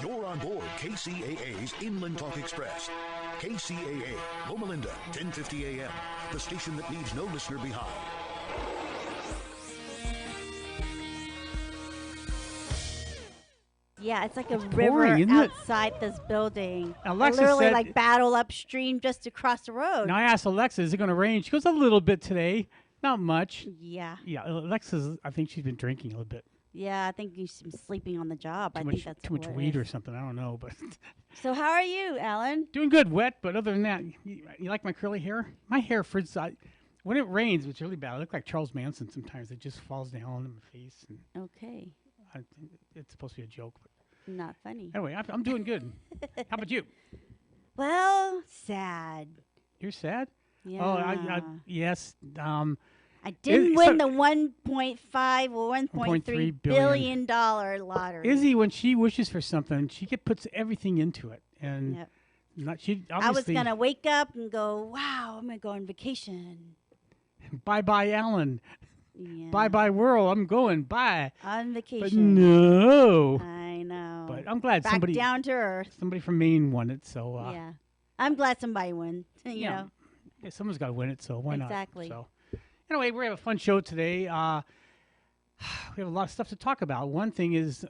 You're on board KCAA's Inland Talk Express. KCAA, Loma Linda, 1050 AM, the station that leaves no listener behind. Yeah, it's like a pouring, river isn't it? outside this building. Alexis literally said- like battle upstream just across the road. Now I asked Alexa, is it going to rain? She goes, a little bit today. Not much. Yeah. Yeah, Alexa's, I think she's been drinking a little bit. Yeah, I think you've been sleeping on the job. I Too think that's much what it weed or is. something. I don't know, but So how are you, Alan? doing good. Wet, but other than that, you like my curly hair? My hair, when it rains, it's really bad. I look like Charles Manson sometimes. It just falls down on my face. And Okay. I think it's supposed to be a joke. But Not funny. anyway, I'm doing good. How about you? Well, sad. You're sad? Yeah. Oh, yes. I didn't Is- win so- the 1.5 or 1.3 billion dollar lottery. Izzy, when she wishes for something, she puts everything into it, and Yep. she I was obviously gonna wake up and go, wow, I'm gonna go on vacation. bye Alan, Yeah. bye world, I'm going bye. On But vacation. no, I know. but I'm glad Back somebody down to earth. from Maine won it. So Yeah. I'm glad somebody won. You yeah. know. Yeah, someone's got to win it. So why Exactly. not? So anyway, we have a fun show today. We have a lot of stuff to talk about. One thing is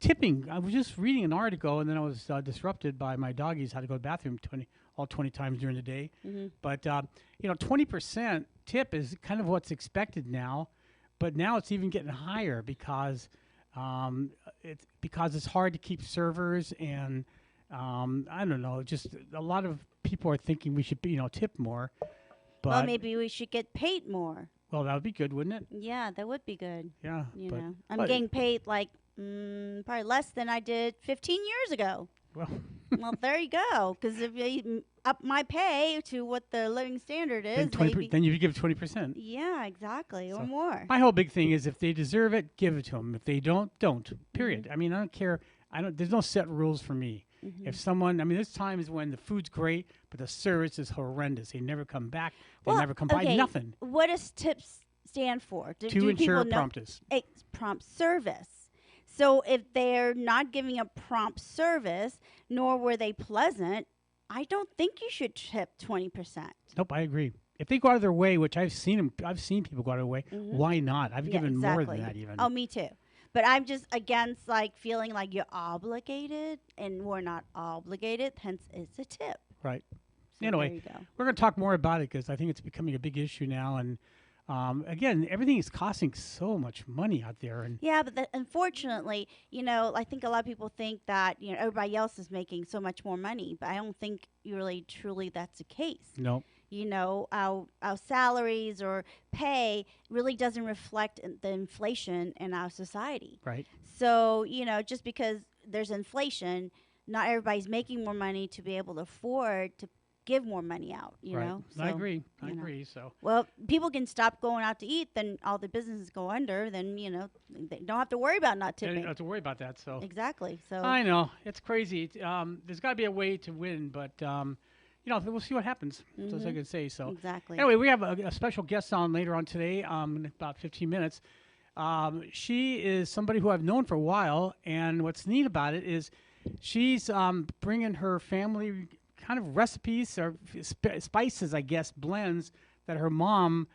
tipping. I was just reading an article, and then I was disrupted by my doggies. Had to go to the bathroom 20 times during the day. Mm-hmm. But 20% tip is kind of what's expected now. But now it's even getting higher because it's hard to keep servers, and I don't know. Just a lot of people are thinking we should tip more. But Well, maybe we should get paid more. well, that would be good, wouldn't it? Yeah, that would be good. Yeah. You but, know, I'm but- getting paid like probably less than I did 15 years ago. well. Well, there you go. Because if you up my pay to what the living standard is, Then maybe. then you give 20%. Yeah, exactly, So- or more. My whole big thing is if they deserve it, give it to them. If they don't. Period. Mm-hmm. I mean, I don't care. There's no set rules for me. Mm-hmm. If someone, there's times when the food's great, but the service is horrendous. They never come back. They Well, never come by. okay, Nothing. What does tips stand for? Do To ensure people know? promptness. It's prompt service. So if they're not giving a prompt service, nor were they pleasant, I don't think you should tip 20%. Nope, I agree. If they go out of their way, which I've seen people go out of their way. Why not? I've given more than that even. Oh, me too. But I'm just against like feeling like you're obligated, and we're not obligated. Hence, it's a tip. Right. So Anyway, there you go. we're going to talk more about it because I think it's becoming a big issue now. And again, everything is costing so much money out there. And Yeah, but unfortunately, I think a lot of people think that everybody else is making so much more money, but I don't think really truly that's the case. no, Our salaries or pay really doesn't reflect the inflation in our society. right. So, just because there's inflation, not everybody's making more money to be able to afford to give more money out, you right. know? I So, agree. I you know. agree. So Well, people can stop going out to eat, then all the businesses go under, then, they don't have to worry about not I don't tipping. have to worry about that. So Exactly. So, I know it's crazy. There's got to be a way to win, but we'll see what happens. That's all I can say. So exactly. anyway, we have a special guest on later on today. In about 15 minutes. She is somebody who I've known for a while, and what's neat about it is she's bringing her family kind of recipes or spices, I guess, blends that her mom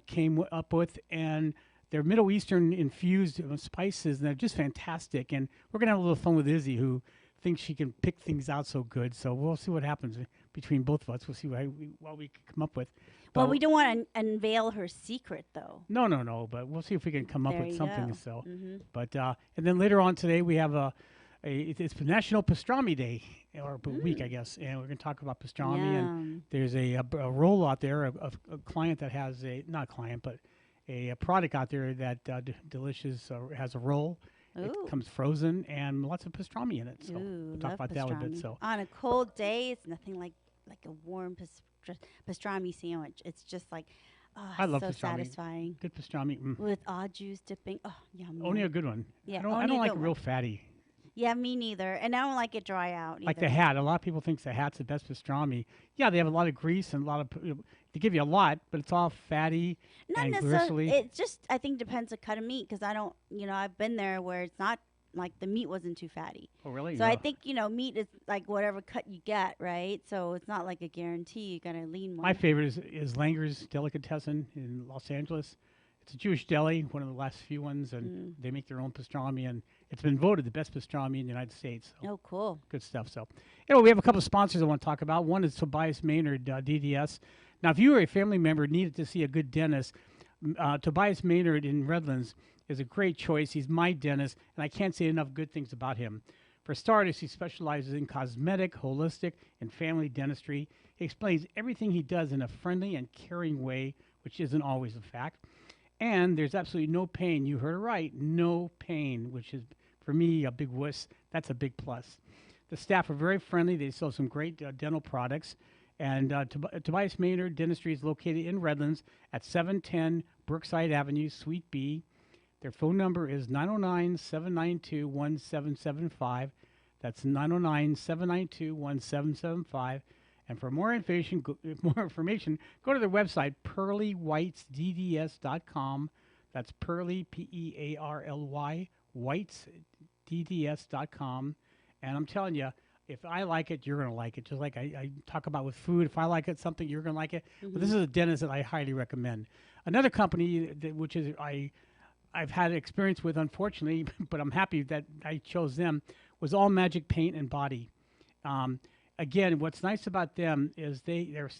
came up with, and they're Middle Eastern infused spices, and they're just fantastic. And we're gonna have a little fun with Izzy, who thinks she can pick things out so good. So we'll see what happens between both of us. We'll see what we can come up with. well, But we don't want to unveil her secret, though. no, but we'll see if we can come up There with you something. go. So, Mhm. but and then later on today we have it's National Pastrami Day or week, I guess, and we're going to talk about pastrami. And Yum. there's a roll out there, a client that has not a client, but a product out there that delicious has a roll. Ooh. It comes frozen and lots of pastrami in it. So Ooh, we'll talk love about that a little bit. pastrami. So On a cold day, it's nothing like a warm pastrami sandwich. It's just like, I love so pastrami. satisfying. good pastrami. With au jus dipping. Oh, yum. Only yum. a good one. Yeah, I only don't a like good real one. fatty. Yeah, me neither. And I don't like it dry out Like either. the hat. A lot of people think the hat's the best pastrami. Yeah, they have a lot of grease and a lot of. They give you a lot, but it's all fatty Not and necessarily. gristly. It just, I think, depends the cut of meat because I don't, I've been there where it's not like the meat wasn't too fatty. Oh, really? So I think, meat is like whatever cut you get, right? So it's not like a guarantee you're going to lean more. My favorite is Langer's Delicatessen in Los Angeles. It's a Jewish deli, one of the last few ones, and they make their own pastrami, and it's been voted the best pastrami in the United States. So Oh, cool. good stuff. So, we have a couple of sponsors I want to talk about. One is Tobias Maynard, DDS. Now, if you or a family member needed to see a good dentist, Tobias Maynard in Redlands is a great choice. He's my dentist, and I can't say enough good things about him. For starters, he specializes in cosmetic, holistic, and family dentistry. He explains everything he does in a friendly and caring way, which isn't always a fact. And there's absolutely no pain. You heard it right, no pain, which is, for me, a big wuss. That's a big plus. The staff are very friendly. They sell some great dental products. And Tobias Maynard Dentistry is located in Redlands at 710 Brookside Avenue, Suite B. Their phone number is 909-792-1775. That's 909-792-1775. And for more information, go to their website, pearlywhitesdds.com. That's Pearly, Pearly, whitesdds.com. And I'm telling you, if I like it, you're going to like it. Just like I talk about with food, if I like it, something, you're going to like it. Mm-hmm. But this is a dentist that I highly recommend. Another company, which is I've had experience with, unfortunately, but I'm happy that I chose them, was All Magic Paint and Body. Again, what's nice about them is they're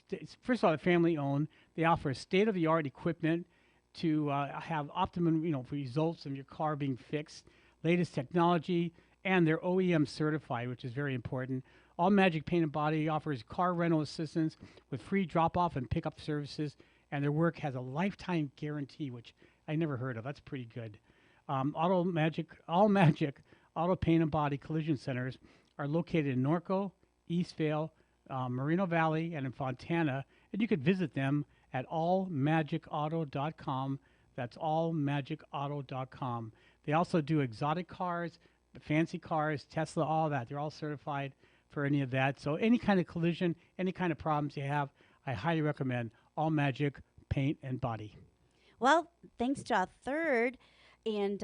first of all, they're family owned. They offer state-of-the-art equipment to have optimum, results of your car being fixed, latest technology, and they're OEM certified, which is very important. All Magic Paint and Body offers car rental assistance with free drop-off and pickup services, and their work has a lifetime guarantee, which I never heard of. That's pretty good. All Magic Auto Paint and Body collision centers are located in Norco, Eastvale, Moreno Valley, and in Fontana, and you could visit them at allmagicauto.com. That's allmagicauto.com. They also do exotic cars, fancy cars, Tesla, all that. They're all certified for any of that. So any kind of collision, any kind of problems you have, I highly recommend All Magic Paint and Body. Well, thanks to our third and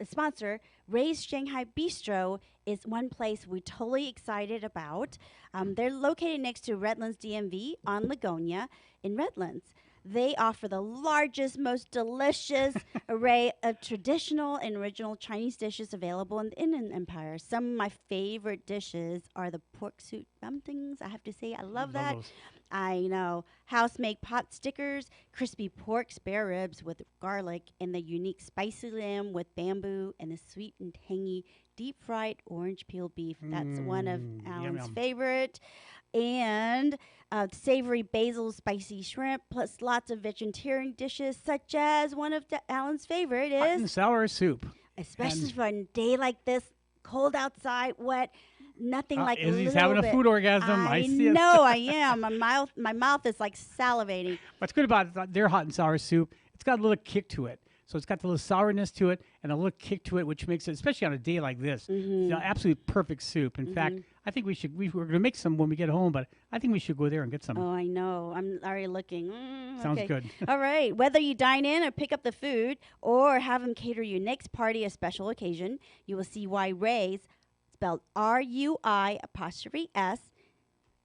sponsor, Ray's Shanghai Bistro is one place we're totally excited about. They're located next to Redlands DMV on Ligonia in Redlands. They offer the largest, most delicious array of traditional and original Chinese dishes available in the Inland Empire. Some of my favorite dishes are the pork soup dumplings. I have to say, I love that. Those. I know. House-made pot stickers, crispy pork spare ribs with garlic, and the unique spicy lamb with bamboo, and the sweet and tangy deep-fried orange peel beef. That's one of Alan's favorite. And savory basil spicy shrimp, plus lots of vegetarian dishes, such as one of Alan's favorite is... hot and sour soup. Especially for a day like this, cold outside, wet... Nothing like a Izzy's little having bit. a food orgasm. I see it. know I am. My mouth is like salivating. What's good about their hot and sour soup, it's got a little kick to it. So it's got the little sourness to it and a little kick to it, which makes it, especially on a day like this, it's an absolute perfect soup. In fact, I think we're going to make some when we get home, but I think we should go there and get some. Oh, I know. I'm already looking. Sounds okay. good. All right. Whether you dine in or pick up the food or have them cater your next party or special occasion, you will see why Ray's, spelled RUI''S,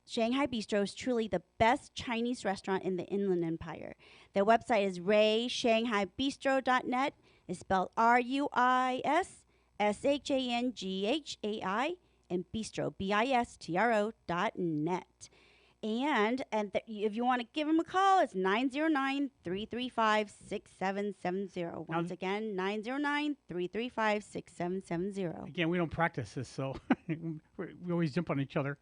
Shanghai Bistro is truly the best Chinese restaurant in the Inland Empire. Their website is rayshanghai.bistro.net. It's spelled RUISSHANGHAI and bistro, BISTRO.net. And if you want to give them a call, it's 909-335-6770. Once again, 909-335-6770. Again, we don't practice this, so we always jump on each other.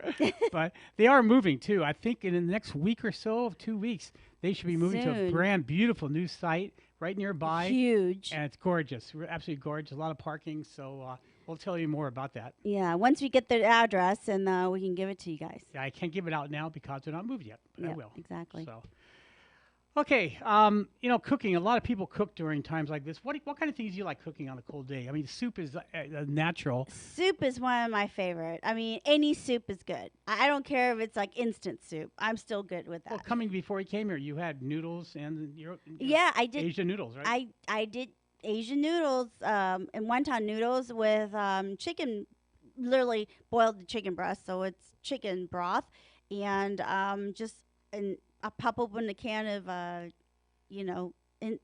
But they are moving, too. I think in the next week or so, of 2 weeks, they should be moving to a brand beautiful new site right nearby. Huge. And it's gorgeous. Absolutely gorgeous. A lot of parking, so... we'll tell you more about that. Yeah, once we get the address, and we can give it to you guys. Yeah, I can't give it out now because they're not moved yet, but I will. Exactly. So, okay, cooking. A lot of people cook during times like this. What kind of things do you like cooking on a cold day? I mean, soup is natural. Soup is one of my favorite. I mean, any soup is good. I don't care if it's like instant soup. I'm still good with that. Well, coming before you came here, you had noodles and your I did. Asian noodles, right? I did Asian noodles and wonton noodles with chicken, literally boiled the chicken breast, so it's chicken broth, and just and I pop open a can of you know,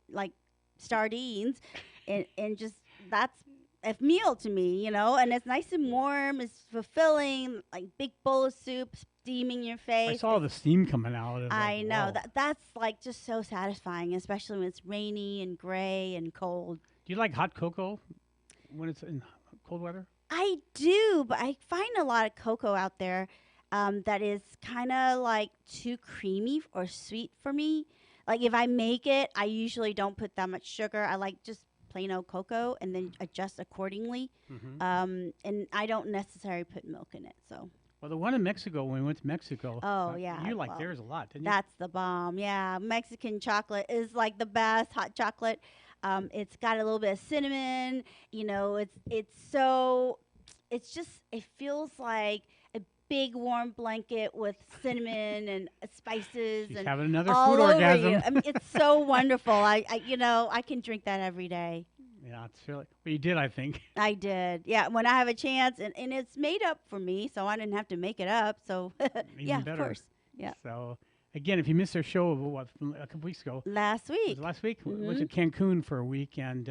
like sardines, and just that's a meal to me, and it's nice and warm, it's fulfilling, like big bowl of soup steaming your I face. saw the steam coming out. I know whoa. that's like just so satisfying, especially when it's rainy and gray and cold. Do you like hot cocoa when it's in cold weather? I do, but I find a lot of cocoa out there that is kind of like too creamy or sweet for me. Like if I make it, I usually don't put that much sugar. I like just plain old cocoa and then adjust accordingly. Mm-hmm. And I don't necessarily put milk in it. So. Well, the one in Mexico, when we went to Mexico, Oh yeah, you liked well, theirs a lot, didn't you? that's the bomb. Yeah, Mexican chocolate is like the best hot chocolate. It's got a little bit of cinnamon. It's just it feels like a big warm blanket with cinnamon and spices She's and having another all food over orgasm. you. I mean, it's so wonderful. I can drink that every day. Yeah, it's really. Well, you did, I think. I did. Yeah, when I have a chance, and it's made up for me, so I didn't have to make it up. So, yeah, better. of course. Yeah. So, again, if you missed our show, from a couple weeks ago? Last Was week. it last week? Mm-hmm. Went to Cancun for a week, and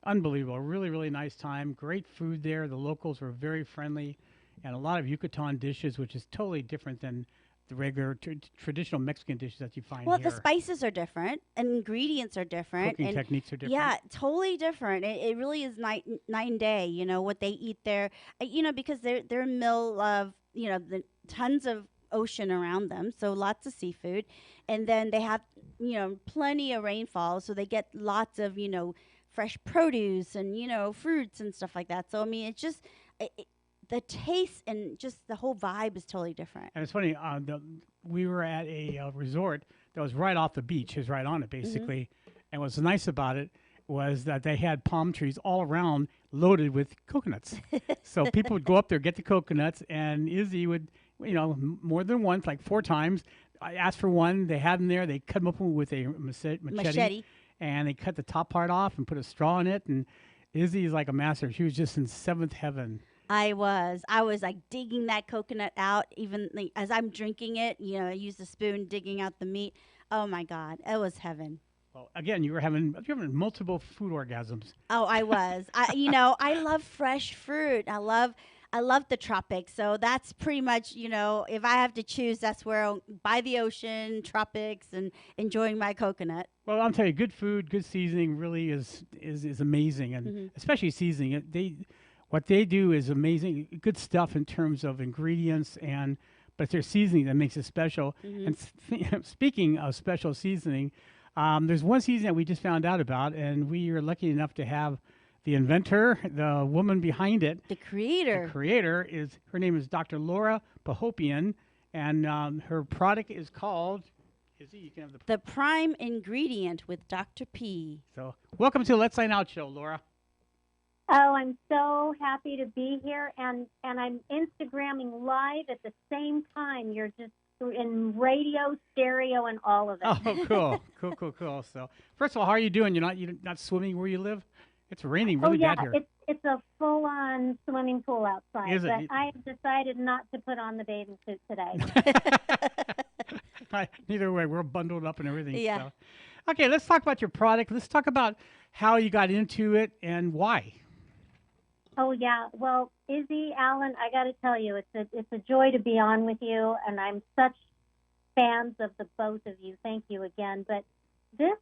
unbelievable. Really, really nice time. Great food there. The locals were very friendly, and a lot of Yucatan dishes, which is totally different than the regular traditional Mexican dishes that you find Well, here. the spices are different, and ingredients are different, Cooking and techniques are different. yeah, totally different. It really is night and day. What they eat there. Because they're a mill of the tons of ocean around them, so lots of seafood, and then they have plenty of rainfall, so they get lots of fresh produce and fruits and stuff like that. So I mean, it's just the taste and just the whole vibe is totally different. And it's funny, we were at a resort that was right off the beach. It was right on it, Mm-hmm. basically. And what's nice about it was that they had palm trees all around loaded with coconuts. So people would go up there, get the coconuts, and Izzy would, more than once, like 4 times, I asked for one. They had them there. They cut them open with a machete. And they cut the top part off and put a straw in it. And Izzy is like a master. She was just in 7th heaven. I was like digging that coconut out, even as I'm drinking it. I used a spoon digging out the meat. Oh my God, it was heaven. Well, again, you're having multiple food orgasms. Oh, I was. I love fresh fruit. I love the tropics. So that's pretty much, if I have to choose, that's where I'll, by the ocean, tropics, and enjoying my coconut. Well, I'll tell you, good food, good seasoning really is amazing, and Mm-hmm. especially seasoning. What they do is amazing, good stuff in terms of ingredients, but it's their seasoning that makes it special. Mm-hmm. And speaking of special seasoning, there's one seasoning that we just found out about, and we are lucky enough to have the inventor, the woman behind it. The creator. The creator her name is Dr. Laura Pahopian, and her product is called, Izzy, you can have The Prime Ingredient with Dr. P. So welcome to the Let's Sign Out show, Laura. Oh, I'm so happy to be here, and I'm Instagramming live at the same time. You're just in radio, stereo, and all of it. Oh, cool. So, first of all, how are you doing? You're not swimming where you live? It's raining really bad here. It's a full-on swimming pool outside. Is it? But I have decided not to put on the bathing suit today. Neither way, we're bundled up and everything. Yeah. So. Okay, let's talk about your product. Let's talk about how you got into it and why. Oh yeah, well, Izzy, Allan, I got to tell you, it's a joy to be on with you, and I'm such fans of the both of you. Thank you again. But this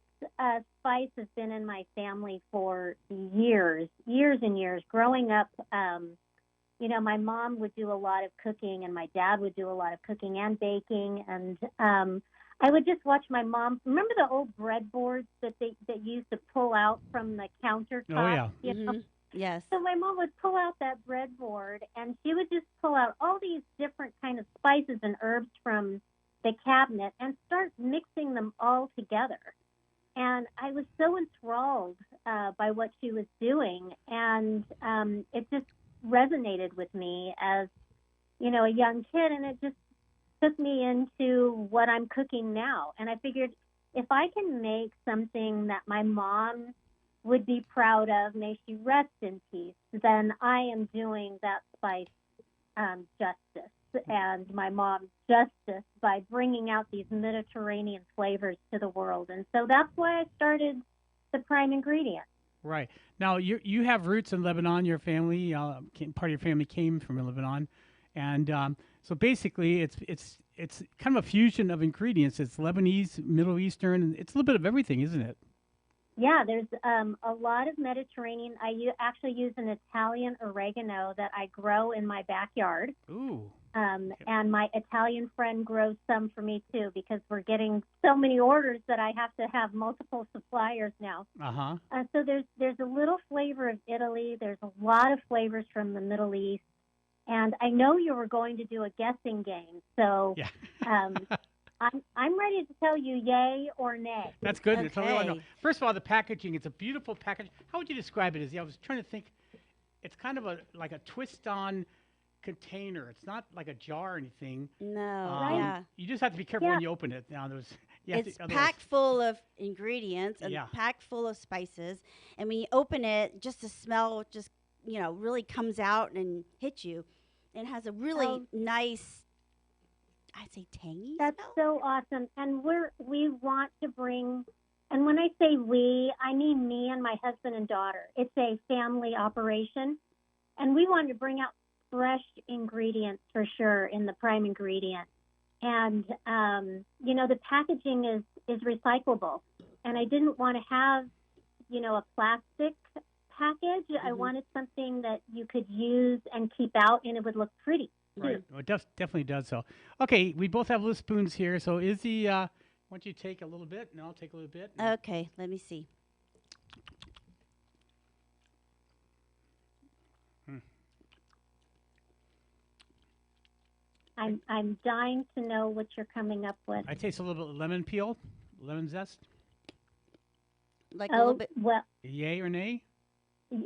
spice has been in my family for years and years. Growing up, my mom would do a lot of cooking, and my dad would do a lot of cooking and baking, and I would just watch my mom. Remember the old breadboards that used to pull out from the countertop? Oh yeah. You know? Mm-hmm. Yes. So my mom would pull out that breadboard, and she would just pull out all these different kind of spices and herbs from the cabinet and start mixing them all together. And I was so enthralled by what she was doing, and it just resonated with me as, a young kid, and it just took me into what I'm cooking now. And I figured if I can make something that my mom would be proud of, may she rest in peace, then I am doing that spice justice and my mom justice by bringing out these Mediterranean flavors to the world. And so that's why I started the Prime Ingredient. Right. Now, you have roots in Lebanon. Your family, part of your family came from Lebanon. And so basically, it's kind of a fusion of ingredients. It's Lebanese, Middle Eastern, and it's a little bit of everything, isn't it? Yeah, there's a lot of Mediterranean. I actually use an Italian oregano that I grow in my backyard. Ooh. And my Italian friend grows some for me too, because we're getting so many orders that I have to have multiple suppliers now. Uh-huh. So there's a little flavor of Italy. There's a lot of flavors from the Middle East. And I know you were going to do a guessing game, so Yeah. I'm ready to tell you yay or nay. That's good. Okay. That's all I know. First of all, the packaging, it's a beautiful package. How would you describe it? I was trying to think. It's kind of like a twist-on container. It's not like a jar or anything. No, Right. You just have to be careful Yeah. when you open it. Now, it's packed full of ingredients and packed full of spices. And when you open it, just the smell just, really comes out and hits you. And it has a really nice, I'd say, tangy That's smell. so awesome. And we want to bring, and when I say we, I mean me and my husband and daughter. It's a family operation. And we wanted to bring out fresh ingredients for sure in the Prime Ingredient. And, the packaging is recyclable. And I didn't want to have, a plastic package. Mm-hmm. I wanted something that you could use and keep out and it would look pretty. Right. Well, it definitely does so. Okay, we both have little spoons here. So Izzy, why don't you take a little bit, and I'll take a little bit. Okay, let me see. I'm dying to know what you're coming up with. I taste a little bit of lemon peel, lemon zest. Like a little bit. Well, Yay or nay?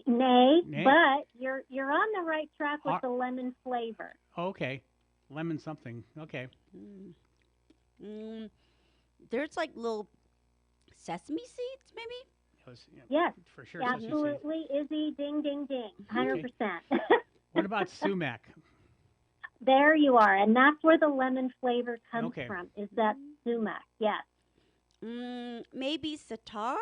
nay, Nay? but you're on the right track with the lemon flavor. Oh, okay. Lemon something. Okay. There's like little sesame seeds, maybe? Yes, For sure. absolutely, Izzy, ding, ding, ding, 100%. What about sumac? There you are, and that's where the lemon flavor comes Okay. from, is that sumac, yes. Maybe sitar?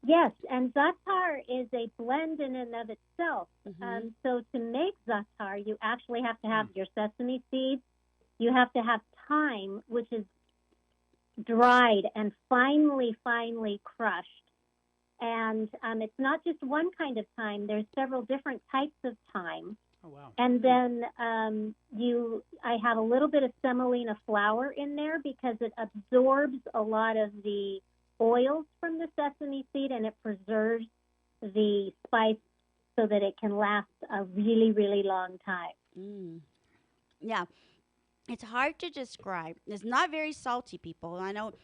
Yes, and za'atar is a blend in and of itself. Mm-hmm. So to make za'atar, you actually have to have your sesame seeds. You have to have thyme, which is dried and finely crushed. And it's not just one kind of thyme. There's several different types of thyme. Oh, wow. And then I have a little bit of semolina flour in there because it absorbs a lot of the oils from the sesame seed and it preserves the spice so that it can last a really, really long time. Yeah. It's hard to describe. It's not very salty, people. I don't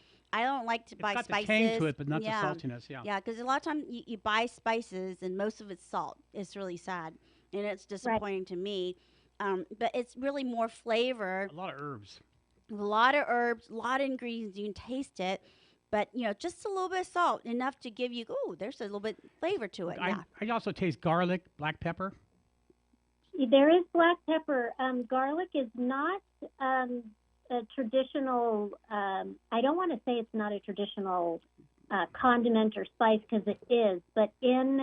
like to buy It's got spices. the tang to it, but not the saltiness. Yeah. Yeah, because a lot of times you buy spices and most of it's salt. It's really sad, and it's disappointing to me. But it's really more flavor. A lot of herbs. A lot of herbs, a lot of ingredients. You can taste it, but just a little bit of salt, enough to give you. Oh, there's a little bit flavor to it. I also taste garlic, black pepper. There is black pepper. Garlic is not a traditional, I don't want to say it's not a traditional condiment or spice because it is, but in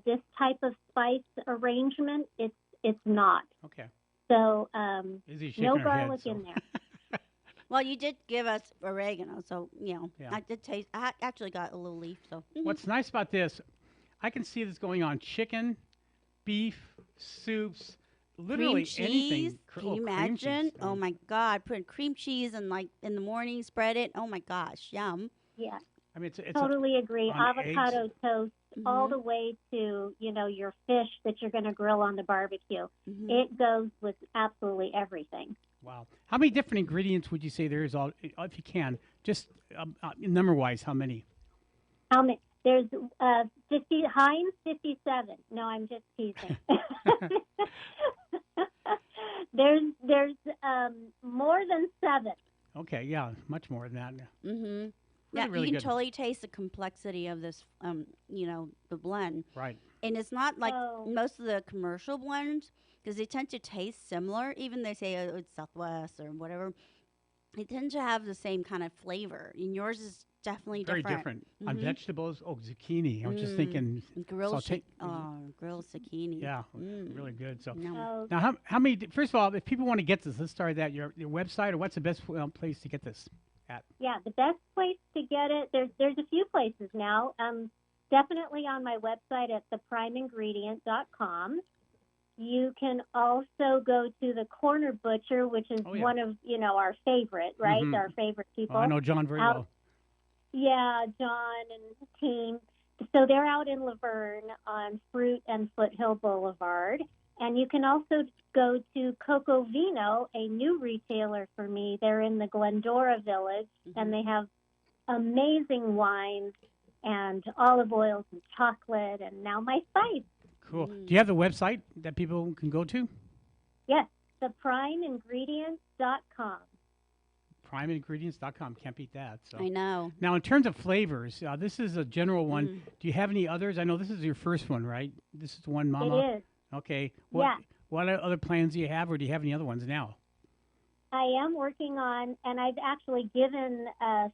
this type of spice arrangement, it's not. Okay. So no garlic in there. Well, you did give us oregano, so, Yeah. I did taste. I actually got a little leaf, so. What's nice about this, I can see this going on chicken, beef, soups, literally cream cheese. anything. Can you cream imagine? cheese. Oh my God, putting cream cheese and in the morning, spread it. Oh my gosh, yum. Yeah. I mean, it's Totally agree. on Avocado eggs. toast, all the way to, your fish that you're going to grill on the barbecue. It goes with absolutely everything. Wow. How many different ingredients would you say there is, if you can, just number-wise, how many? How many? There's 50, Heinz 57. No, I'm just teasing. There's more than 7. Okay, yeah, much more than that. really, really you can good. totally taste the complexity of this, the blend. Right. And it's not like Oh. most of the commercial blends, because they tend to taste similar. Even they say it's Southwest or whatever, they tend to have the same kind of flavor. And yours is definitely Very different. different. On vegetables, zucchini. I was just thinking Grilled, saute- grilled zucchini. Yeah, really good. So Yum. Oh, now, how many? First of all, if people want to get this, let's start that your website, or what's the best place to get this at? yeah, the best place to get it, there's a few places now. Definitely on my website at theprimingredient.com. You can also go to the Corner Butcher, which is one of, our favorite, right? Our favorite people. Oh, I know John very well. Yeah, John and the team. So they're out in Laverne on Fruit and Foothill Boulevard. And you can also go to Coco Vino, a new retailer for me. They're in the Glendora Village, and they have amazing wines and olive oils and chocolate, and now my spice. Cool. Do you have the website that people can go to? Yes, theprimeingredients.com. Primeingredients.com. Can't beat that. So. I know. Now, in terms of flavors, this is a general one. Do you have any others? I know this is your first one, right? This is the one, Mama. It is. Okay. Yeah. What other plans do you have, or do you have any other ones now? I am working on, and I've actually given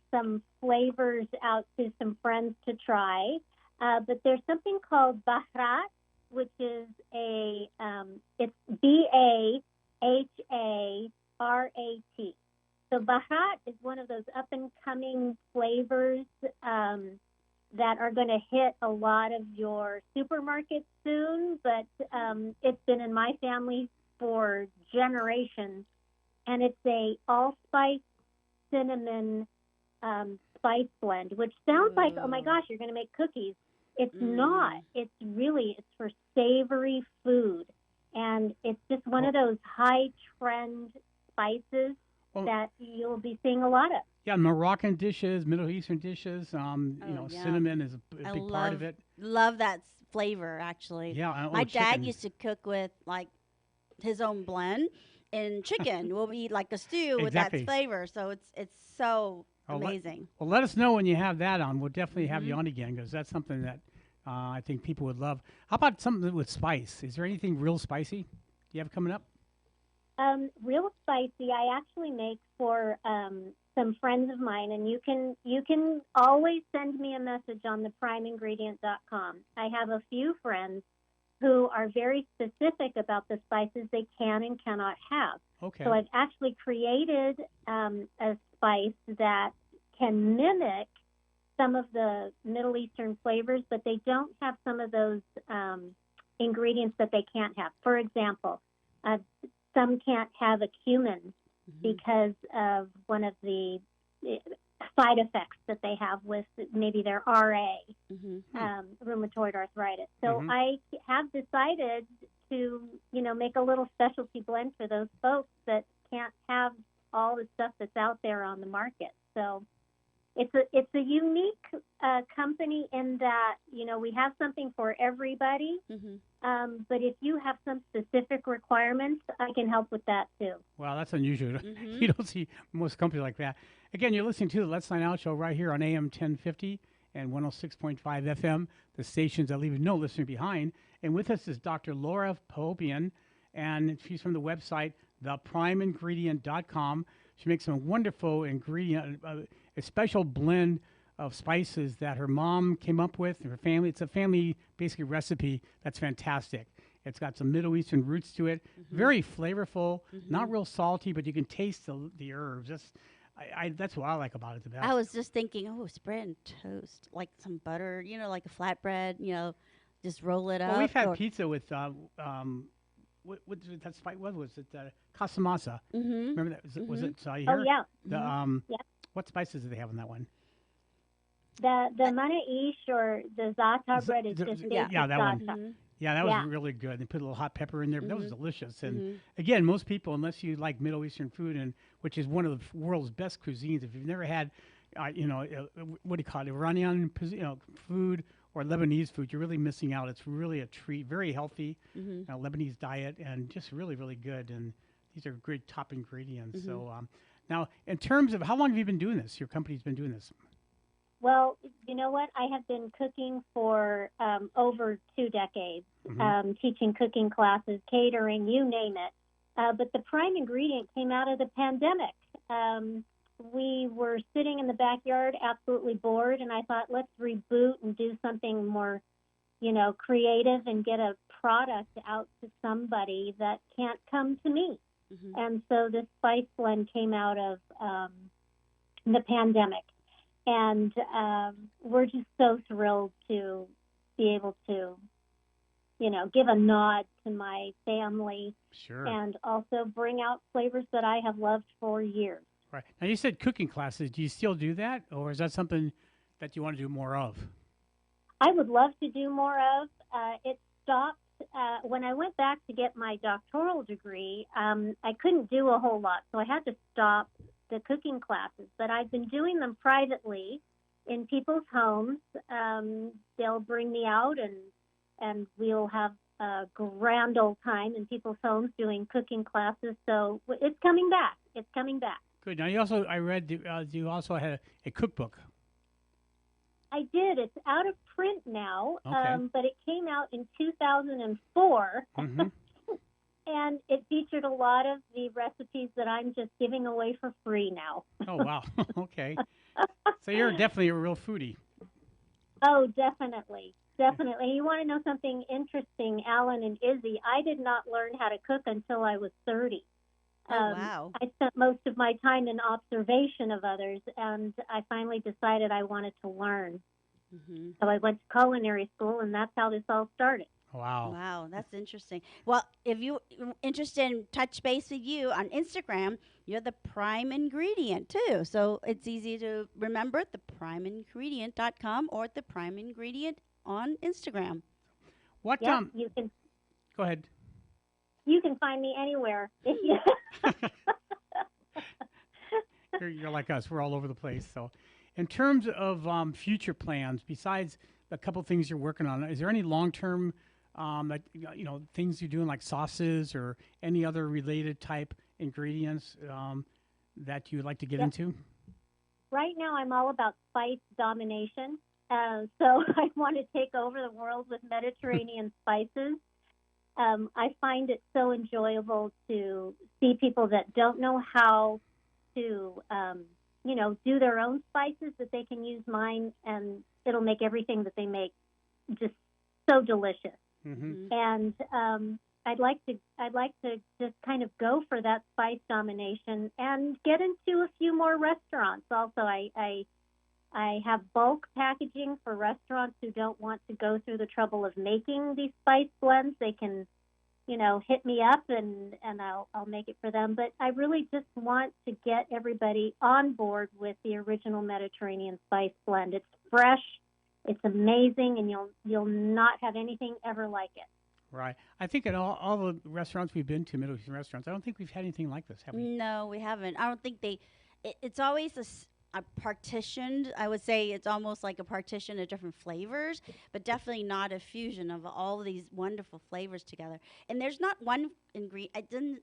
some flavors out to some friends to try. But there's something called Bahrat, which is it's Baharat. So Bahrat is one of those up-and-coming flavors that are going to hit a lot of your supermarkets soon, but it's been in my family for generations. And it's a allspice cinnamon spice blend, which sounds like, oh my gosh, you're going to make cookies. It's not. It's for savory food. And it's just one of those high trend spices that you'll be seeing a lot of. Yeah, Moroccan dishes, Middle Eastern dishes. Cinnamon is a big part of it. Love that flavor, actually. Yeah, my dad used to cook with like his own blend, and chicken will be like a stew with that flavor. So it's so amazing. Well, let us know when you have that on. We'll definitely have you on again, because that's something that I think people would love. How about something with spice? Is there anything real spicy you have coming up? Real spicy, I actually make for some friends of mine, and you can always send me a message on theprimeingredients.com. I have a few friends who are very specific about the spices they can and cannot have. Okay. So I've actually created a spice that can mimic some of the Middle Eastern flavors, but they don't have some of those ingredients that they can't have. For example, some can't have a cumin because of one of the side effects that they have with maybe their RA, rheumatoid arthritis. So I have decided to, make a little specialty blend for those folks that can't have all the stuff that's out there on the market. So it's a unique company in that, we have something for everybody. But if you have some specific requirements, I can help with that too. Wow, that's unusual. You don't see most companies like that. Again, you're listening to the Let's Sign Out show right here on AM 1050 and 106.5 FM, the stations that leave no listener behind. And with us is Dr. Laura Popian, and she's from the website, theprimeingredient.com. She makes some wonderful a special blend of spices that her mom came up with, and her family. It's a family, basically, recipe that's fantastic. It's got some Middle Eastern roots to it. Very flavorful, not real salty, but you can taste the herbs. That's what I like about it the best. I was just thinking, spread and toast, like some butter, like a flatbread, just roll it up. Well, we've had pizza with, what that spice was it casamasa? Remember that? Was it here? Oh, yeah. What spices do they have on that one? The manaish or the za'atar bread is just that one. Yeah, that was really good. They put a little hot pepper in there. That was delicious. And again, most people, unless you like Middle Eastern food, and which is one of the world's best cuisines, if you've never had, what do you call it, Iranian food or Lebanese food, you're really missing out. It's really a treat. Very healthy, Lebanese diet, and just really, really good. And these are great top ingredients. So now, in terms of how long have you been doing this? Your company's been doing this? Well, you know what? I have been cooking for over 2 decades, teaching cooking classes, catering, you name it. But the prime ingredient came out of the pandemic. We were sitting in the backyard, absolutely bored, and I thought, let's reboot and do something more, creative and get a product out to somebody that can't come to me. And so this spice blend came out of the pandemic. And we're just so thrilled to be able to, give a nod to my family. Sure. And also bring out flavors that I have loved for years. Right. Now, you said cooking classes. Do you still do that, or is that something that you want to do more of? I would love to do more of. It stopped when I went back to get my doctoral degree. I couldn't do a whole lot, so I had to stop the cooking classes. But I've been doing them privately in people's homes. They'll bring me out, and we'll have a grand old time in people's homes doing cooking classes. So it's coming back. It's coming back. Good. Now, I read you also had a cookbook. I did. It's out of print now, Okay. But it came out in 2004, and it featured a lot of the recipes that I'm just giving away for free now. Oh, wow. Okay. So you're definitely a real foodie. Oh, definitely. Definitely. You want to know something interesting, Alan and Izzy? I did not learn how to cook until I was 30. Oh, wow. I spent most of my time in observation of others, and I finally decided I wanted to learn. So I went to culinary school, and that's how this all started. Wow. Wow, that's interesting. Well, if you're interested in touch base with you on Instagram, you're the prime ingredient too. So it's easy to remember, theprimingredient.com or the prime ingredient on Instagram. What? Yeah, you can. Go ahead. You can find me anywhere. You're like us. We're all over the place. So, in terms of future plans, besides a couple things you're working on, is there any long-term, things you're doing like sauces or any other related type ingredients that you would like to get into? Right now, I'm all about spice domination. So I want to take over the world with Mediterranean spices. I find it so enjoyable to see people that don't know how to, do their own spices, that they can use mine, and it'll make everything that they make just so delicious. And I'd like to just kind of go for that spice domination and get into a few more restaurants. Also, I have bulk packaging for restaurants who don't want to go through the trouble of making these spice blends. They can, hit me up and I'll make it for them. But I really just want to get everybody on board with the original Mediterranean spice blend. It's fresh, it's amazing, and you'll not have anything ever like it. Right. I think at all the restaurants we've been to, Middle Eastern restaurants, I don't think we've had anything like this, have we? No, we haven't. I don't think it's always a partitioned. I would say it's almost like a partition of different flavors, but definitely not a fusion of all of these wonderful flavors together. And there's not one ingredient.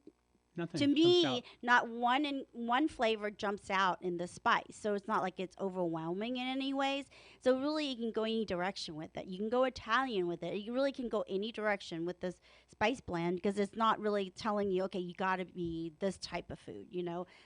Nothing To jumps me, out. not one flavor jumps out in the spice. So it's not like it's overwhelming in any ways. So really, you can go any direction with it. You can go Italian with it. You really can go any direction with this spice blend because it's not really telling you, okay, you got to be this type of food,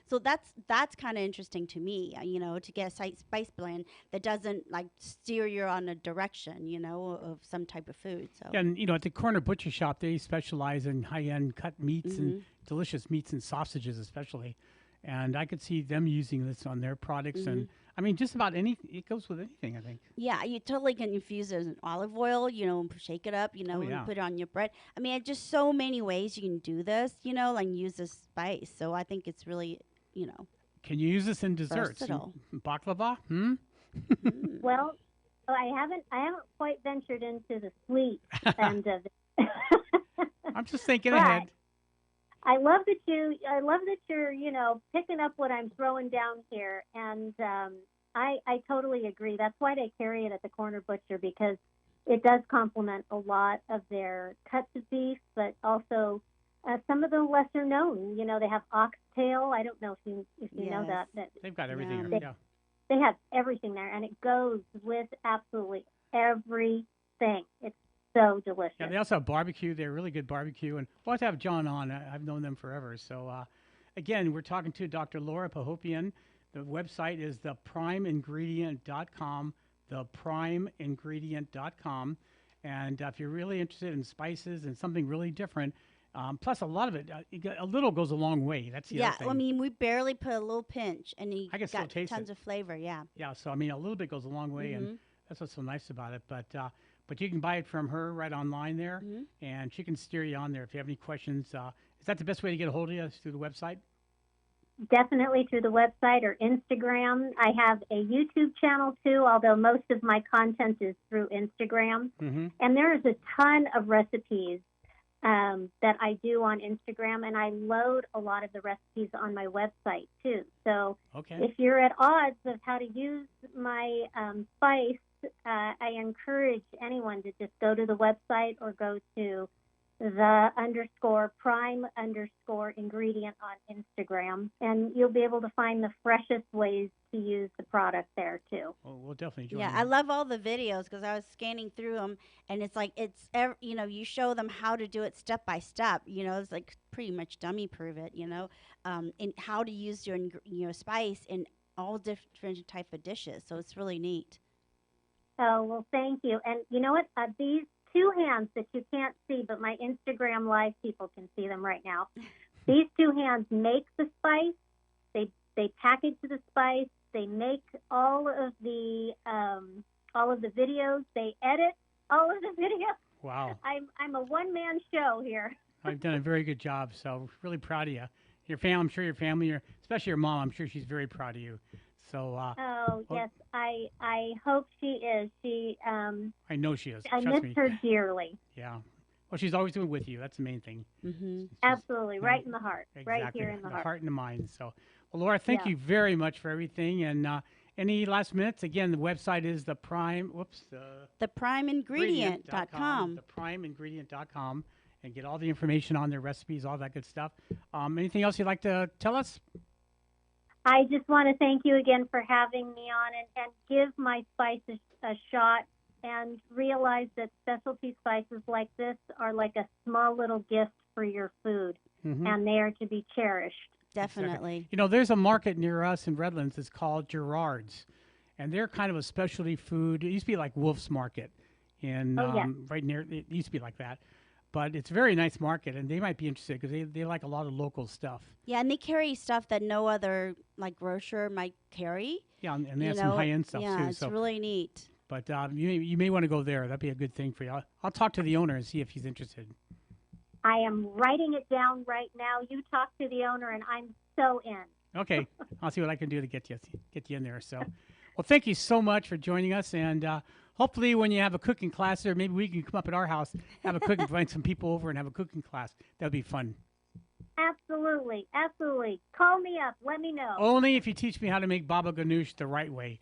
So that's kind of interesting to me, to get a spice blend that doesn't like steer you on a direction, of some type of food. So Yeah, and at the corner butcher shop, they specialize in high-end cut meats and delicious meats and sausages especially. And I could see them using this on their products. And I mean, just about it goes with anything, I think. yeah, you totally can infuse it in olive oil, and shake it up, and put it on your bread. I mean, just so many ways you can do this, like use this spice. So I think it's really, Can you use this in desserts? versatile. Baklava? Well, I haven't quite ventured into the sweet end of it. I'm just thinking But ahead. I love that you're, picking up what I'm throwing down here, and I totally agree. That's why they carry it at the corner butcher, because it does complement a lot of their cuts of beef, but also some of the lesser known. They have oxtail. I don't know if you know that. They've got everything. Yeah. Yeah. They have everything there, and it goes with absolutely everything. It's so delicious. Yeah, they also have barbecue. They're really good barbecue. And we'll have to have John on. I've known them forever. So, again, we're talking to Dr. Laura Pahopian. The website is theprimeingredient.com, theprimeingredient.com. And if you're really interested in spices and something really different, plus a lot of it, a little goes a long way. That's the other thing. I mean, we barely put a little pinch, and you I can still got taste tons it. of flavor. Yeah. Yeah, so I mean, a little bit goes a long way, and that's what's so nice about it. But you can buy it from her right online there, and she can steer you on there if you have any questions. Is that the best way to get a hold of you? Is through the website? Definitely through the website or Instagram. I have a YouTube channel too, although most of my content is through Instagram. And there is a ton of recipes that I do on Instagram, and I load a lot of the recipes on my website too. So if you're at odds of how to use my spice, I encourage anyone to just go to the website or go to the_prime_ingredient on Instagram, and you'll be able to find the freshest ways to use the product there too. Oh, we'll definitely join. Yeah, I love all the videos because I was scanning through them, and it's like you show them how to do it step by step. It's like pretty much dummy prove it. In how to use your spice in all different type of dishes. So it's really neat. Oh, well, thank you. And you know what? These two hands that you can't see, but my Instagram live people can see them right now. These two hands make the spice. They package the spice. They make all of the videos. They edit all of the videos. Wow. I'm a one-man show here. I've done a very good job, so really proud of you. Your family, I'm sure your family, especially your mom, I'm sure she's very proud of you. So. Yes, I hope she is. I know she is. I Trust miss me. her dearly. Yeah. Well, she's always doing with you. That's the main thing. Absolutely, right in the heart. Exactly. Right here in the heart. Heart and the mind. So, well, Laura, thank you very much for everything. And any last minutes? Again, the website is theprimeingredient.com. Theprimeingredient.com, and get all the information on their recipes, all that good stuff. Anything else you'd like to tell us? I just want to thank you again for having me on, and give my spice a shot, and realize that specialty spices like this are like a small little gift for your food, and they are to be cherished. Definitely. Exactly. There's a market near us in Redlands. It's called Gerard's, and they're kind of a specialty food. It used to be like Wolf's Market, right near. It used to be like that. But it's a very nice market, and they might be interested because they like a lot of local stuff. Yeah, and they carry stuff that no other grocer might carry. Yeah, and they have some high-end stuff too. Yeah, it's really neat. But you may want to go there. That'd be a good thing for you. I'll talk to the owner and see if he's interested. I am writing it down right now. You talk to the owner, and I'm so in. Okay, I'll see what I can do to get you in there. So, well, thank you so much for joining us, and hopefully when you have a cooking class, or maybe we can come up at our house, have a cooking, invite some people over and have a cooking class. That'd be fun. Absolutely, absolutely. Call me up. Let me know. Only if you teach me how to make baba ganoush the right way.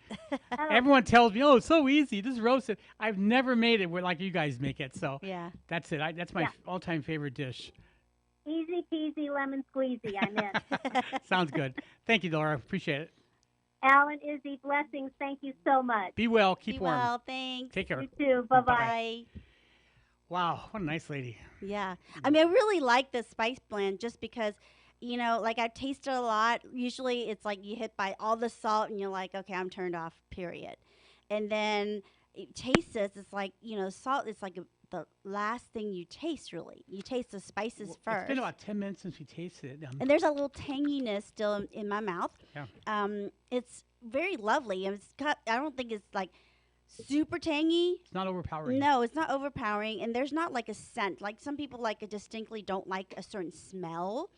Everyone tells me, "Oh, it's so easy. Just roast it." I've never made it like you guys make it. So that's it. That's my all-time favorite dish. Easy peasy, lemon squeezy. I'm in. Sounds good. Thank you, Laura. Appreciate it. Alan, Izzy, blessings. Thank you so much. Be well. Keep warm. Be well. Thanks. Take care. You too. Bye-bye. Bye. Wow, what a nice lady. Yeah. I mean, I really like the spice blend just because, I've tasted a lot. Usually it's like you hit by all the salt and you're like, okay, I'm turned off, period. And then you taste this, it's like, salt is like the last thing you taste, really. You taste the spices first. It's been about 10 minutes since we tasted it. And there's a little tanginess still in my mouth. Yeah. It's very lovely. And I don't think it's like super tangy. It's not overpowering. No, it's not overpowering, and there's not like a scent. Like some people distinctly don't like a certain smell.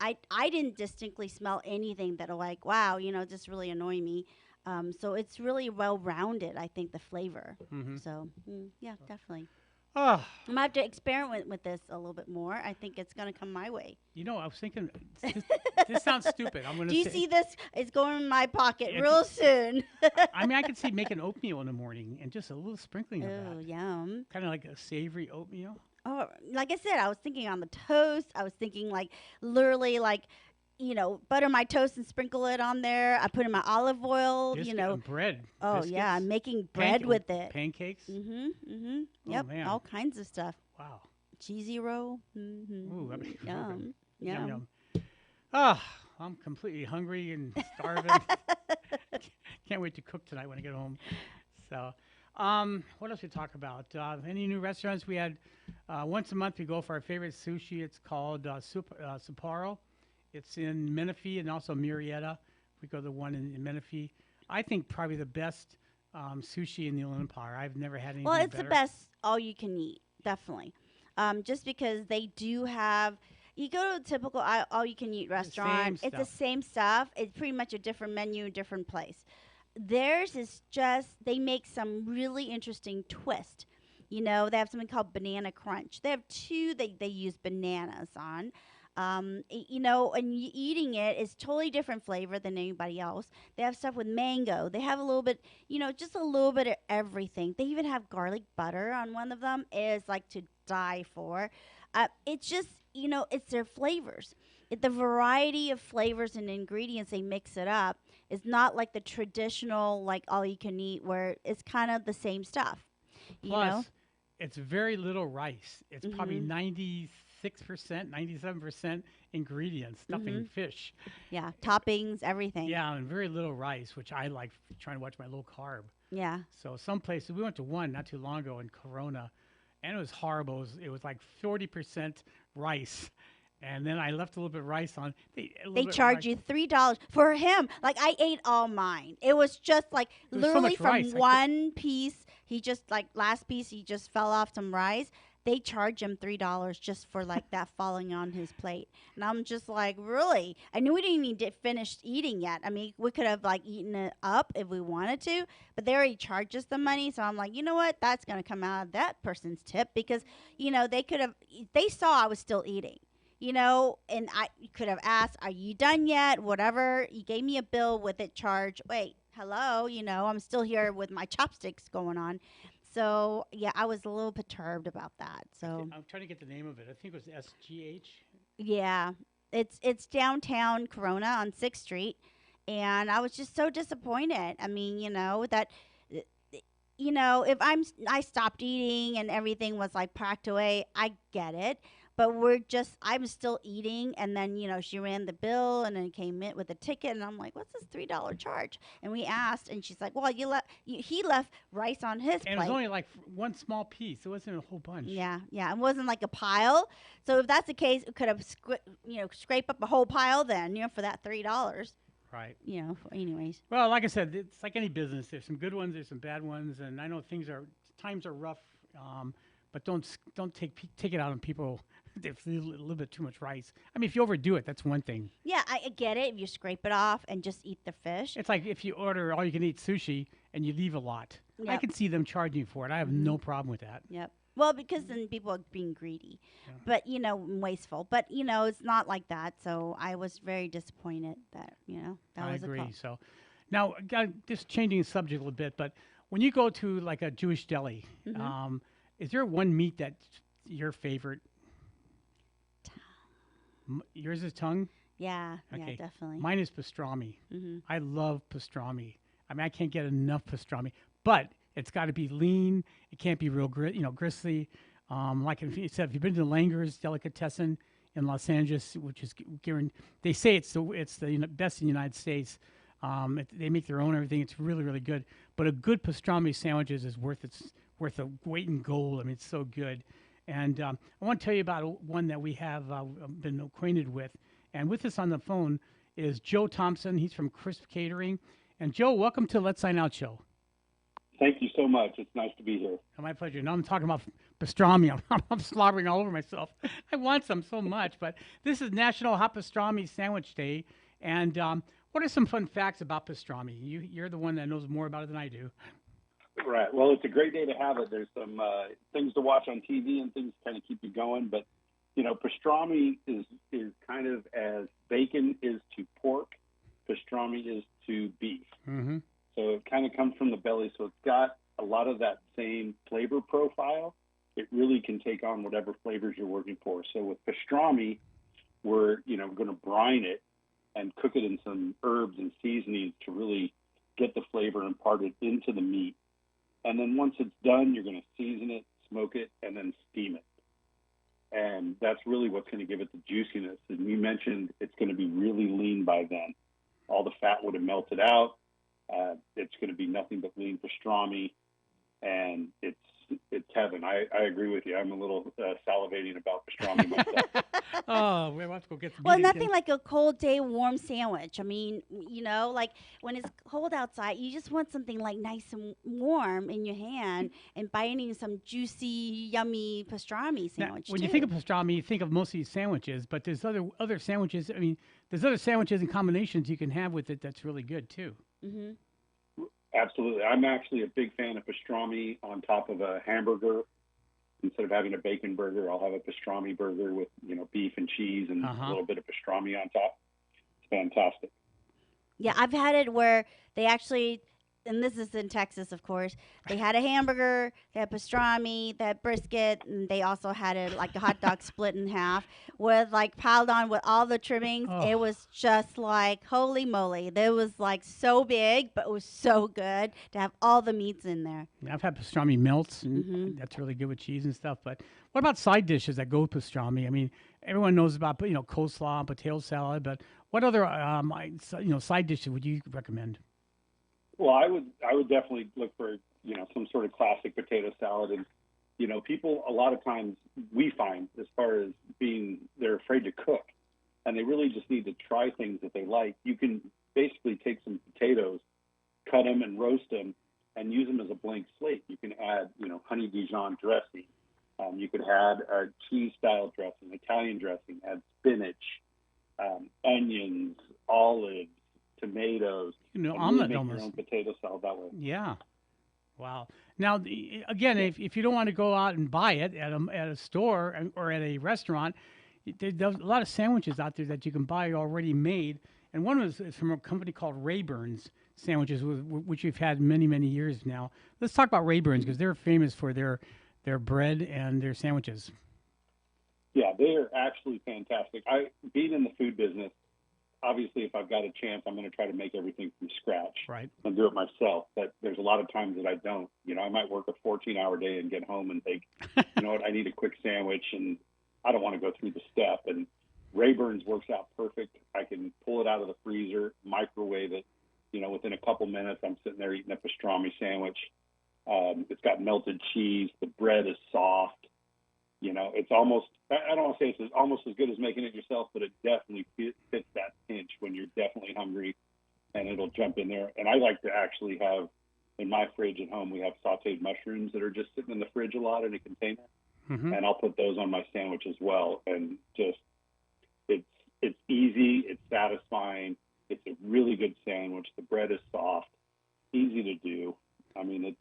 I didn't distinctly smell anything that wow, just really annoy me. So it's really well rounded. I think the flavor. So yeah, definitely. I'm gonna have to experiment with this a little bit more. I think it's gonna come my way. I was thinking, this sounds stupid. Do you see this? It's going in my pocket real soon. I mean, I could see making oatmeal in the morning and just a little sprinkling of that. Oh, yum. Kind of like a savory oatmeal. Oh, like I said, I was thinking on the toast. I was thinking literally butter my toast and sprinkle it on there. I put in my olive oil, Biscuit and bread. Oh, biscuits, yeah, I'm making bread with it. Pancakes. Yep, man. all kinds of stuff. Wow. Cheesy roll. Ooh, that'd be Yum. Yum, yum. Ah, I'm completely hungry and starving. Can't wait to cook tonight when I get home. So, what else we talk about? Any new restaurants? We had once a month we go for our favorite sushi. It's called Sapporo. It's in Menifee and also Murrieta. We go to the one in Menifee. I think probably the best sushi in the Inland Empire. I've never had anything Well, it's better. the best all you can eat, definitely. Just because they do have, you go to a typical all you can eat restaurant, it's the same stuff. It's pretty much a different menu, different place. Theirs is just, they make some really interesting twist. They have something called Banana Crunch. They have two they use bananas on. And eating it is totally different flavor than anybody else. They have stuff with mango. They have a little bit, just a little bit of everything. They even have garlic butter on one of them. It's like to die for. It's just, it's their flavors. The variety of flavors and ingredients they mix it up is not like the traditional, like all you can eat, where it's kind of the same stuff. Plus, it's very little rice. It's probably 96%, 97% ingredients, stuffing fish. Yeah, toppings, everything. Yeah, and very little rice, which I like trying to watch my low carb. Yeah. So some places, we went to one not too long ago in Corona, and it was horrible. It was like 40% rice. And then I left a little bit of rice on. They charge you $3 for him. Like, I ate all mine. It was just like literally so much from rice. one piece. He just last piece, he just fell off some rice. They charge him $3 just for like that falling on his plate. And I'm just like, really? I knew we didn't even get finished eating yet. I mean, we could have like eaten it up if we wanted to, but they already charged us the money. So I'm like, you know what? That's going to come out of that person's tip because, they saw I was still eating. And I could have asked, are you done yet? Whatever. You gave me a bill with it charged. Wait, hello? I'm still here with my chopsticks going on. So, yeah, I was a little perturbed about that. So I'm trying to get the name of it. I think it was SGH. Yeah. It's downtown Corona on 6th Street. And I was just so disappointed. I mean, that, if I stopped eating and everything was like packed away, I get it. But I'm still eating, and then, she ran the bill, and then came in with a ticket, and I'm like, what's this $3 charge? And we asked, and she's like, well, he left rice on his plate. And it was only like one small piece. It wasn't a whole bunch. Yeah, it wasn't like a pile. So if that's the case, it could have, scrape up a whole pile then, for that $3. Right. Anyways. Well, like I said, it's like any business. There's some good ones, there's some bad ones, and I know times are rough, but don't take it out on people. There's a little bit too much rice. I mean, if you overdo it, that's one thing. Yeah, I get it. If you scrape it off and just eat the fish. It's like if you order all-you-can-eat sushi and you leave a lot. Yep. I can see them charging you for it. I have no problem with that. Yep. Well, because then people are being greedy, but, wasteful. But, it's not like that. So I was very disappointed that, that was a call. I agree. So now, just changing the subject a little bit, but when you go to like a Jewish deli, is there one meat that's your favorite? Yours is tongue? Yeah, okay. Yeah, definitely. Mine is pastrami. I love pastrami. I mean, I can't get enough pastrami, but it's got to be lean. It can't be real gristly. Like you said, if you've been to Langer's Delicatessen in Los Angeles, which is they say it's the best in the United States. They make their own everything. It's really, really good. But a good pastrami sandwich is worth a weight in gold. I mean, it's so good. And I want to tell you about one that we have been acquainted with. And with us on the phone is Joe Thompson. He's from Crisp Catering. And Joe, welcome to Let's Sign Out Show. Thank you so much. It's nice to be here. Oh, my pleasure. Now I'm talking about pastrami. I'm slobbering all over myself. I want some so much. But this is National Hot Pastrami Sandwich Day. And what are some fun facts about pastrami? You're the one that knows more about it than I do. Right. Well, it's a great day to have it. There's some things to watch on TV and things to kind of keep you going. But, pastrami is kind of as bacon is to pork, pastrami is to beef. Mm-hmm. So it kind of comes from the belly. So it's got a lot of that same flavor profile. It really can take on whatever flavors you're working for. So with pastrami, we're, going to brine it and cook it in some herbs and seasonings to really get the flavor imparted into the meat. And then once it's done, you're going to season it, smoke it, and then steam it. And that's really what's going to give it the juiciness. And you mentioned it's going to be really lean by then. All the fat would have melted out. It's going to be nothing but lean pastrami, and it's heaven. I agree with you. I'm a little salivating about pastrami myself. Oh, we have to go get some. Well, nothing like a cold day warm sandwich. I mean, you know, like when it's cold outside, you just want something like nice and warm in your hand and biting some juicy, yummy pastrami sandwich. Now, when you think of pastrami, you think of mostly sandwiches, but there's other sandwiches. I mean, there's other sandwiches and combinations you can have with it that's really good too. Mm-hmm. Absolutely. I'm actually a big fan of pastrami on top of a hamburger. Instead of having a bacon burger, I'll have a pastrami burger with, beef and cheese and a little bit of pastrami on top. It's fantastic. Yeah, I've had it where they actually, and this is in Texas, of course, they had a hamburger, they had pastrami, they had brisket, and they also had it like a hot dog split in half with like piled on with all the trimmings. Oh. It was just like, holy moly. It was like so big, but it was so good to have all the meats in there. Yeah, I've had pastrami melts, and that's really good with cheese and stuff. But what about side dishes that go with pastrami? I mean, everyone knows about, coleslaw, potato salad, but what other, side dishes would you recommend? Well, I would definitely look for, some sort of classic potato salad. And, people a lot of times we find as far as they're afraid to cook and they really just need to try things that they like. You can basically take some potatoes, cut them and roast them and use them as a blank slate. You can add, honey Dijon dressing. You could add a cheese style dressing, Italian dressing, add spinach, onions, olives, tomatoes. Omelet make almost. your own potato salad that way. Yeah. Wow. Now, again, if you don't want to go out and buy it at a store or at a restaurant, there's a lot of sandwiches out there that you can buy already made. And one is from a company called Rayburn's sandwiches, which we've had many, many years now. Let's talk about Rayburn's because they're famous for their bread and their sandwiches. Yeah, they are actually fantastic. Being in the food business, obviously, if I've got a chance, I'm going to try to make everything from scratch and do it myself. But there's a lot of times that I don't. I might work a 14-hour day and get home and think, you know what, I need a quick sandwich, and I don't want to go through the step. And Rayburn's works out perfect. I can pull it out of the freezer, microwave it. Within a couple minutes, I'm sitting there eating a pastrami sandwich. It's got melted cheese. The bread is soft. It's almost, I don't want to say it's almost as good as making it yourself, but it definitely fits that pinch when you're definitely hungry, and it'll jump in there. And I like to actually have, in my fridge at home, we have sauteed mushrooms that are just sitting in the fridge a lot in a container, and I'll put those on my sandwich as well. And just, it's easy, it's satisfying, it's a really good sandwich. The bread is soft, easy to do. I mean,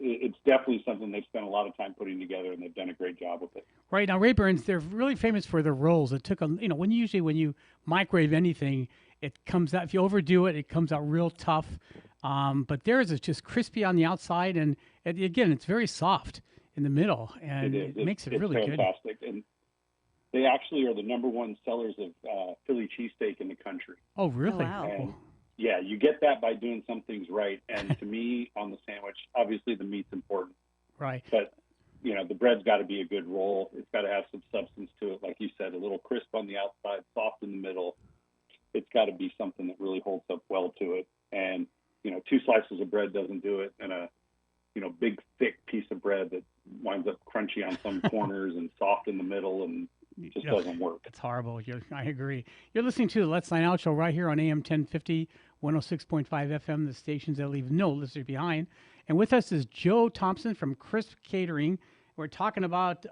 it's definitely something they've spent a lot of time putting together, and they've done a great job with it. Right. Now, Rayburn's, they're really famous for their rolls. It took when you microwave anything, it comes out, if you overdo it, it comes out real tough. But theirs is just crispy on the outside, and again, it's very soft in the middle, and it makes it really good. It's fantastic. And they actually are the number one sellers of Philly cheesesteak in the country. Oh, really? Oh, wow. And yeah, you get that by doing some things right. And to me, on the sandwich, obviously the meat's important. Right. But, the bread's got to be a good roll. It's got to have some substance to it. Like you said, a little crisp on the outside, soft in the middle. It's got to be something that really holds up well to it. And, 2 slices of bread doesn't do it. And a, big, thick piece of bread that winds up crunchy on some corners and soft in the middle and just doesn't work. It's horrible. I agree. You're listening to the Let's Dine Out show right here on AM 1050, 106.5 FM, the stations that leave no listeners behind. And with us is Joe Thompson from Crisp Catering. We're talking about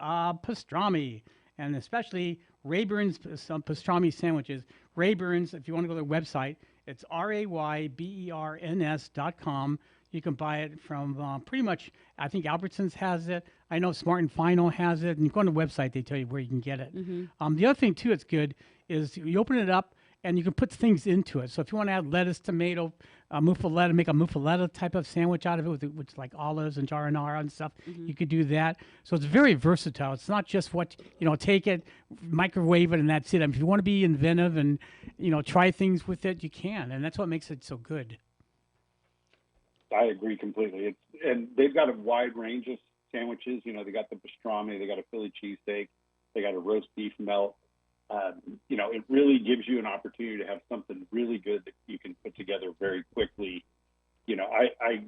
pastrami, and especially Rayburn's pastrami sandwiches. Rayburn's, if you want to go to their website, it's RAYBERNS.com. You can buy it from pretty much, I think Albertsons has it. I know Smart and Final has it. And you go on the website, they tell you where you can get it. The other thing, too, that's good is you open it up and you can put things into it. So if you want to add lettuce, tomato, muffaletta, make a muffaletta type of sandwich out of it with like olives and marinara and stuff. You could do that. So it's very versatile. It's not just take it, microwave it, and that's it. I mean, if you want to be inventive and, try things with it, you can. And that's what makes it so good. I agree completely. And they've got a wide range of sandwiches. They got the pastrami, they got a Philly cheesesteak, they got a roast beef melt. It really gives you an opportunity to have something really good that you can put together very quickly. I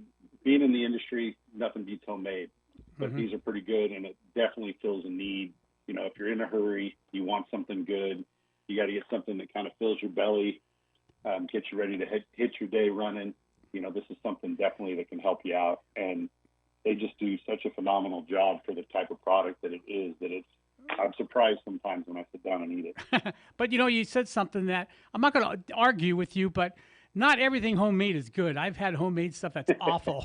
being in the industry, nothing beats homemade, but these are pretty good, and it definitely fills a need. If you're in a hurry, you want something good, you got to get something that kind of fills your belly, gets you ready to hit your day running. This is something definitely that can help you out, and they just do such a phenomenal job for the type of product that it is that I'm surprised sometimes when I sit down and eat it. But you said something that I'm not going to argue with you, but not everything homemade is good. I've had homemade stuff that's awful.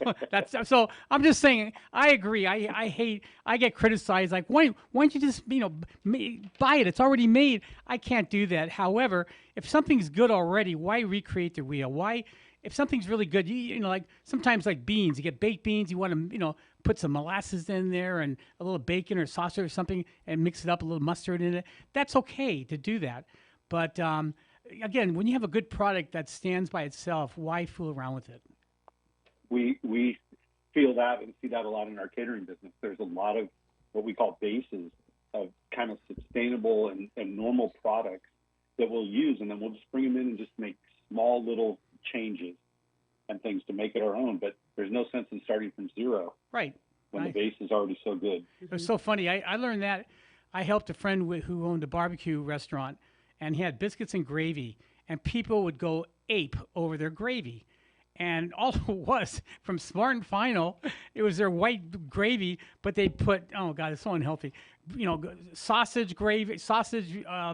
So I'm just saying, I agree. I get criticized like, why don't you just buy it? It's already made. I can't do that. However, if something's good already, why recreate the wheel? Why? If something's really good, like sometimes like beans, you get baked beans, you want to, put some molasses in there and a little bacon or sausage or something and mix it up, a little mustard in it. That's okay to do that. But again, when you have a good product that stands by itself, why fool around with it? We feel that and see that a lot in our catering business. There's a lot of what we call bases of kind of sustainable and normal products that we'll use, and then we'll just bring them in and just make small little changes and things to make it our own. But there's no sense in starting from zero. Right. When the base is already so good. It was so funny. I learned that. I helped a friend who owned a barbecue restaurant, and he had biscuits and gravy, and people would go ape over their gravy. And all it was, from Smart and Final, it was their white gravy, but they put, oh God, it's so unhealthy, sausage gravy,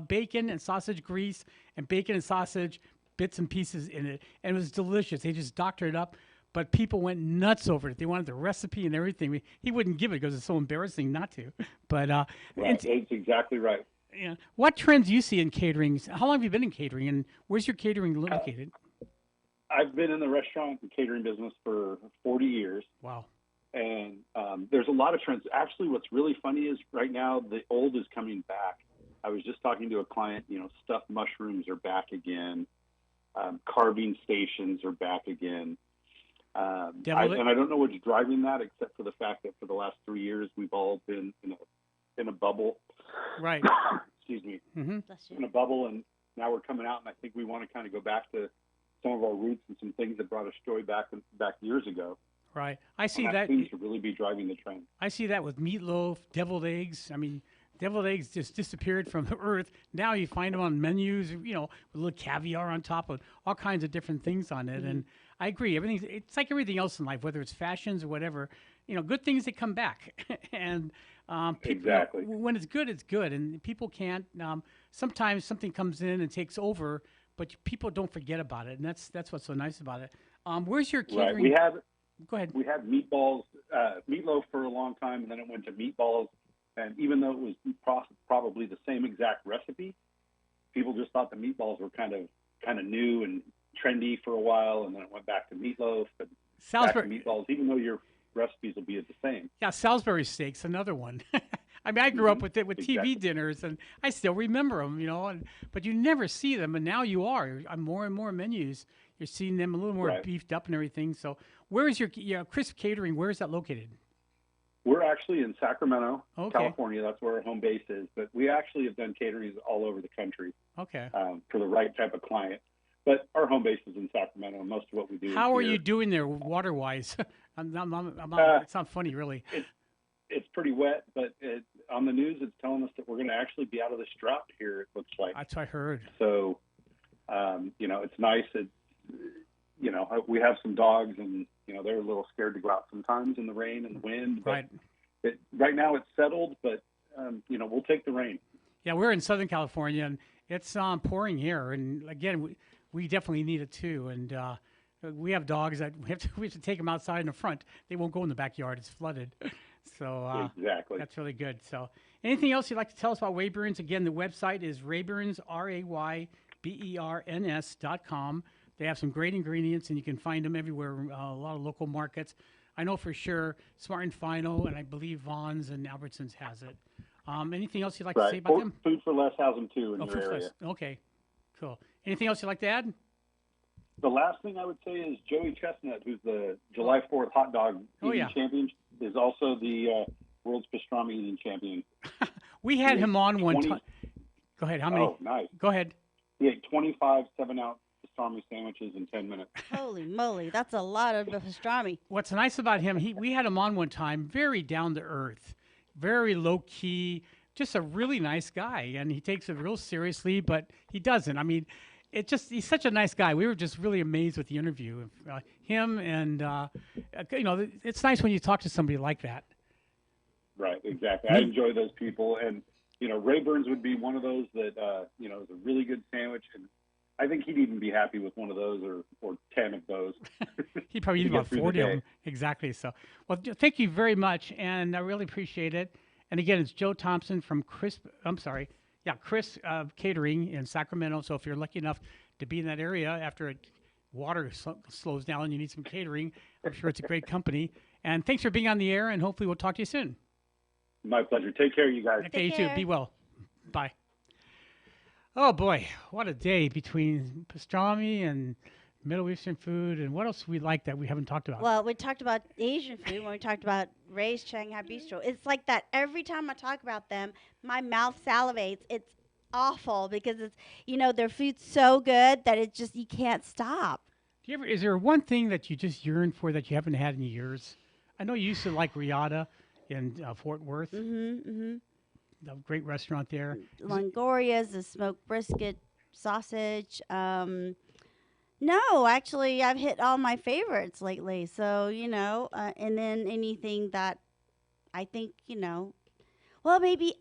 bacon and sausage grease, and bacon and sausage bits and pieces in it, and it was delicious. They just doctored it up, but people went nuts over it. They wanted the recipe and everything. He wouldn't give it because it's so embarrassing not to. But right, that's exactly right. Yeah. What trends do you see in catering? How long have you been in catering, and where's your catering located? I've been in the restaurant and catering business for 40 years. Wow. And there's a lot of trends. Actually, what's really funny is right now the old is coming back. I was just talking to a client, stuffed mushrooms are back again. Carving stations are back again. And I don't know what's driving that, except for the fact that for the last 3 years, we've all been in a bubble. Right. Excuse me. Mm-hmm. In a bubble, and now we're coming out, and I think we want to kind of go back to some of our roots and some things that brought us joy back years ago. Right. I see that that seems to really be driving the trend. I see that with meatloaf, deviled eggs. I mean, deviled eggs just disappeared from the earth. Now you find them on menus, with a little caviar on top of all kinds of different things on it. Mm-hmm. And I agree. It's like everything else in life, whether it's fashions or whatever, good things that come back. And people, exactly. When it's good, it's good. And people can't, sometimes something comes in and takes over, but people don't forget about it. And that's what's so nice about it. Where's your catering? Right. Go ahead. We had meatballs, meatloaf for a long time, and then it went to meatballs. And even though it was probably the same exact recipe, people just thought the meatballs were kind of new and trendy for a while, and then it went back to meatloaf and back to meatballs, even though your recipes will be the same. Yeah, Salisbury steak's another one. I mean, I grew up with it with exactly. TV dinners, and I still remember them, but you never see them, and now you are. On more and more menus, you're seeing them a little more right. beefed up and everything. So where is your Crisp Catering, where is that located? We're actually in Sacramento, okay. California. That's where our home base is. But we actually have done caterings all over the country. Okay. For the right type of client. But our home base is in Sacramento, and most of what we do. How is are here. you doing there, water-wise? It's not funny, really. It's pretty wet, but on the news, it's telling us that we're going to actually be out of this drought here. It looks like. That's what I heard. So, it's nice. We have some dogs, and they're a little scared to go out sometimes in the rain and the wind. But right. Right now, it's settled, but we'll take the rain. Yeah, we're in Southern California, and it's pouring here. And again, we definitely need it too. And we have dogs that we have to take them outside in the front. They won't go in the backyard; it's flooded. So exactly, that's really good. So, anything else you'd like to tell us about Rayburns? Again, the website is Rayburns, RAYBERNS.com. They have some great ingredients, and you can find them everywhere. A lot of local markets. I know for sure Smart and Final, and I believe Vaughn's and Albertsons has it. Anything else you'd like to say about them? Food for Less has them too in your Food for area. Less. Okay, cool. Anything else you'd like to add? The last thing I would say is Joey Chestnut, who's the July 4th hot dog eating champion, is also the world's pastrami eating champion. We had him on one time. Go ahead. How many? Oh, nice. Go ahead. He ate 25 7-ounce pastrami sandwiches in 10 minutes. Holy moly, that's a lot of pastrami. What's nice about him, we had him on one time, very down to earth, very low key, just a really nice guy. And he takes it real seriously, but he doesn't. I mean, he's such a nice guy. We were just really amazed with the interview. Him and, it's nice when you talk to somebody like that. Right, exactly. I enjoy those people. And, Ray Burns would be one of those that, is a really good sandwich. And I think he'd even be happy with one of those or 10 of those. He'd probably eat about 40 of them. Exactly. So, well, thank you very much. And I really appreciate it. And again, it's Joe Thompson from Chris Catering in Sacramento. So if you're lucky enough to be in that area after water slows down and you need some catering, I'm sure it's a great company. And thanks for being on the air, and hopefully we'll talk to you soon. My pleasure. Take care, you guys. Okay, you too. Be well. Bye. Oh, boy. What a day between pastrami and Middle Eastern food. And what else do we like that we haven't talked about? Well, we talked about Asian food when we talked about Ray's Shanghai Bistro. It's like that every time I talk about them, my mouth salivates. It's awful because it's, their food's so good that it's just, you can't stop. Is there one thing that you just yearn for that you haven't had in years? I know you used to like Riata in Fort Worth. A great restaurant there. Longoria's, the smoked brisket sausage. No, actually, I've hit all my favorites lately. So, and then anything that I think, well, maybe,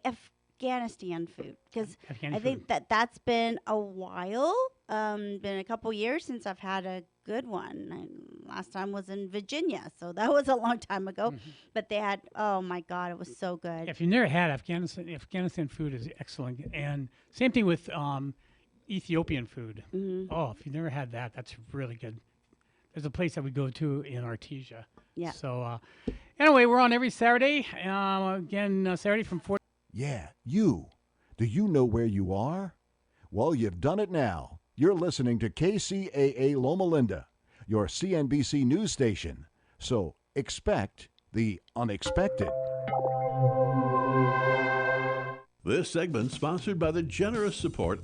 Afghanistan food. Because I think that's been a while, been a couple years since I've had a good one. Last time was in Virginia, so that was a long time ago. But they had, oh my God, it was so good. If you've never had Afghanistan food is excellent. And same thing with Ethiopian food. Oh, if you've never had that, that's really good. There's a place that we go to in Artesia. Yeah. So anyway, we're on every Saturday. Again, Saturday from 4. Yeah, you. Do you know where you are? Well, you've done it now. You're listening to KCAA Loma Linda, your CNBC news station. So expect the unexpected. This segment sponsored by the generous support